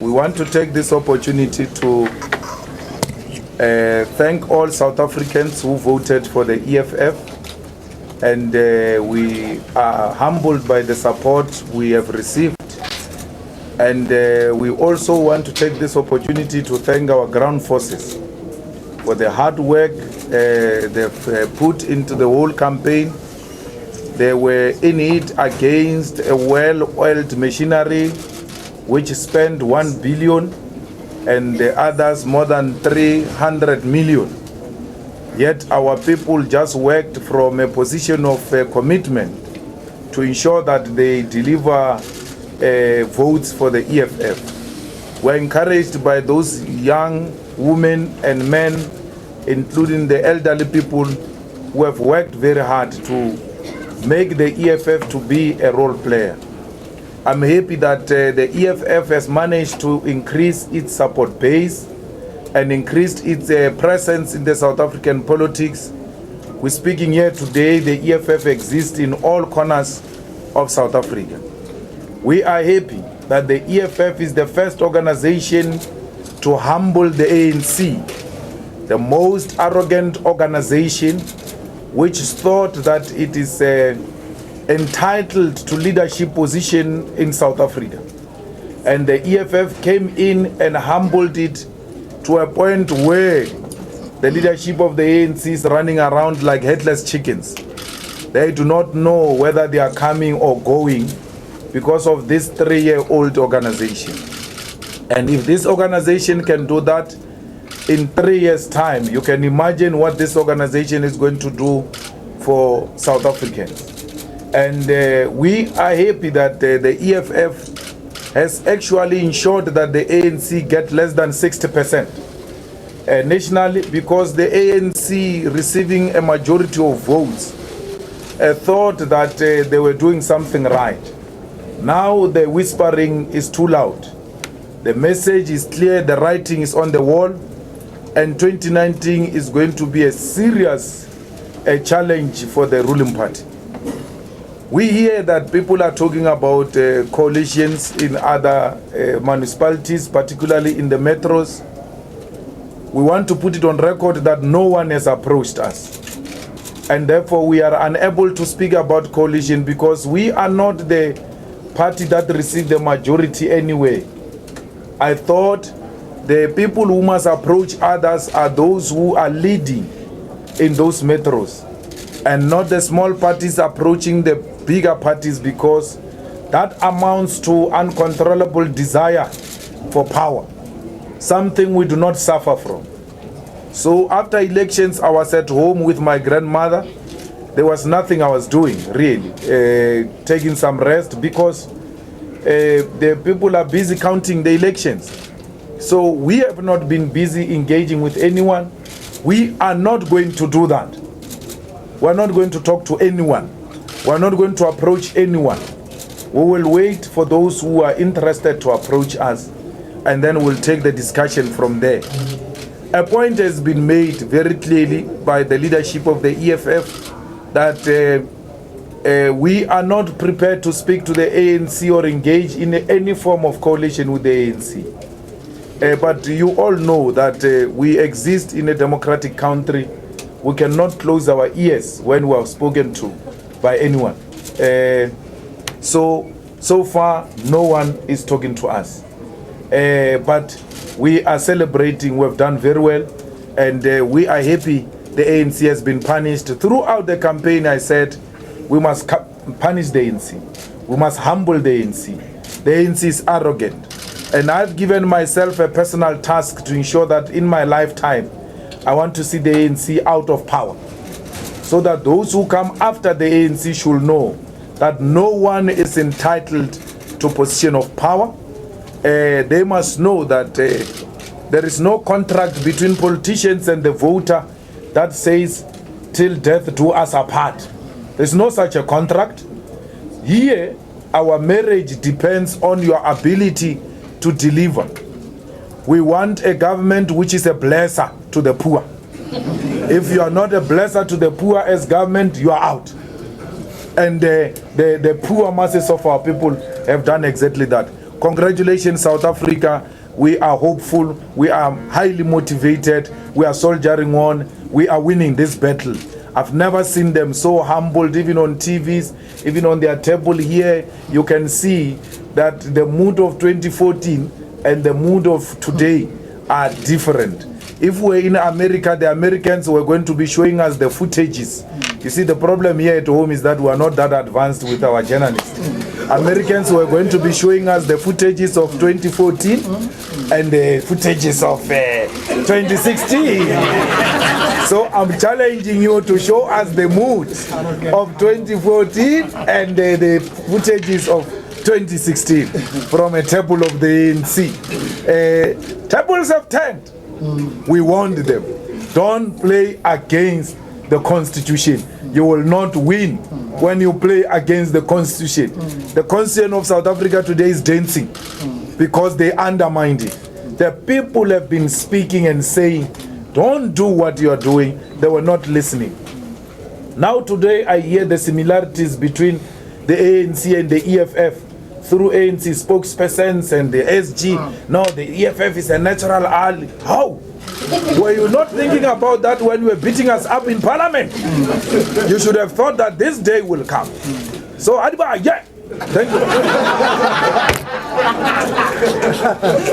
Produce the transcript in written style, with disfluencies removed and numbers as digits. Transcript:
We want to take this opportunity to thank all South Africans who voted for the EFF, and we are humbled by the support we have received. And we also want to take this opportunity to thank our ground forces for the hard work they've put into the whole campaign. They were in it against a well-oiled machinery which spent 1 billion and the others more than 300 million. Yet our people just worked from a position of commitment to ensure that they deliver votes for the EFF. We're encouraged by those young women and men, including the elderly people, who have worked very hard to make the EFF to be a role player. I'm happy that the EFF has managed to increase its support base and increased its presence in the South African politics. We're speaking here today, the EFF exists in all corners of South Africa. We are happy that the EFF is the first organization to humble the ANC, the most arrogant organization which thought that it is entitled to leadership position in South Africa. And the EFF came in and humbled it to a point where the leadership of the ANC is running around like headless chickens. They do not know whether they are coming or going because of this 3-year-old organization. And if this organization can do that in 3 years' time, you can imagine what this organization is going to do for South Africans. And we are happy that the EFF has actually ensured that the ANC get less than 60% nationally, because the ANC receiving a majority of votes thought that they were doing something right. Now the whispering is too loud. The message is clear, the writing is on the wall, and 2019 is going to be a serious challenge for the ruling party. We hear that people are talking about coalitions in other municipalities, particularly in the metros. We want to put it on record that no one has approached us. And therefore we are unable to speak about coalition because we are not the party that received the majority anyway. I thought the people who must approach others are those who are leading in those metros, and not the small parties approaching the bigger parties, because that amounts to uncontrollable desire for power, something we do not suffer from. So after elections, I was at home with my grandmother. There was nothing I was doing, really, taking some rest, because the people are busy counting the elections. So we have not been busy engaging with anyone. We are not going to do that. We're not going to talk to anyone. We're not going to approach anyone. We will wait for those who are interested to approach us, and then we'll take the discussion from there. A point has been made very clearly by the leadership of the EFF that we are not prepared to speak to the ANC or engage in any form of coalition with the ANC. But you all know that we exist in a democratic country. We cannot close our ears when we are spoken to by anyone. So far, no one is talking to us. But we are celebrating. We've done very well, and we are happy the ANC has been punished. Throughout the campaign, I said we must punish the ANC. We must humble the ANC. The ANC is arrogant. And I've given myself a personal task to ensure that in my lifetime, I want to see the ANC out of power, so that those who come after the ANC should know that no one is entitled to position of power. They must know that there is no contract between politicians and the voter that says, till death do us apart. There's no such a contract. Here, our marriage depends on your ability to deliver. We want a government which is a blesser to the poor. If you are not a blesser to the poor as government, you are out. And the poor masses of our people have done exactly that. Congratulations, South Africa. We are hopeful. We are highly motivated. We are soldiering on. We are winning this battle. I've never seen them so humbled, even on TVs, even on their table here. You can see that the mood of 2014 and the mood of today are different. If we're in America, the Americans were going to be showing us the footages. You see, the problem here at home is that we are not that advanced with our journalists. Americans were going to be showing us the footages of 2014 and the footages of 2016. So I'm challenging you to show us the mood of 2014 and the footages of 2016 from a table of the ANC. Tables have turned. We warned them. Don't play against the Constitution. You will not win when you play against the Constitution. The Constitution of South Africa today is dancing because they undermined it. The people have been speaking and saying, don't do what you are doing. They were not listening. Now today I hear the similarities between the ANC and the EFF through ANC spokespersons and the SG. No, the EFF is a natural ally. How? Were you not thinking about that when you were beating us up in Parliament? You should have thought that this day will come. So, Adiba, yeah. Thank you.